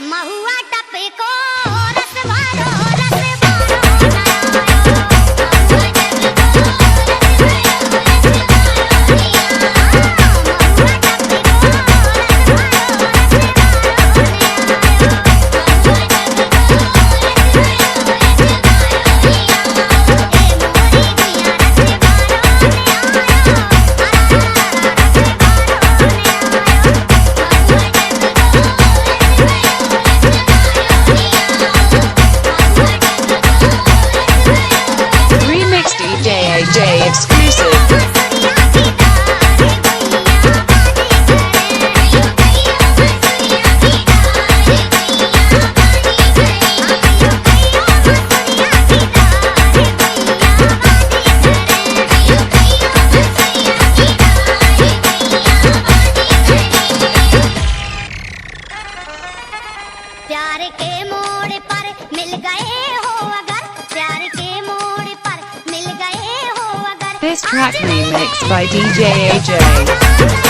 महुआ टपे को रस भरो प्यार के मोड़ पर मिल गए हो अगर प्यार के मोड़ पर मिल गए हो अगर This track remixed by DJ AJ.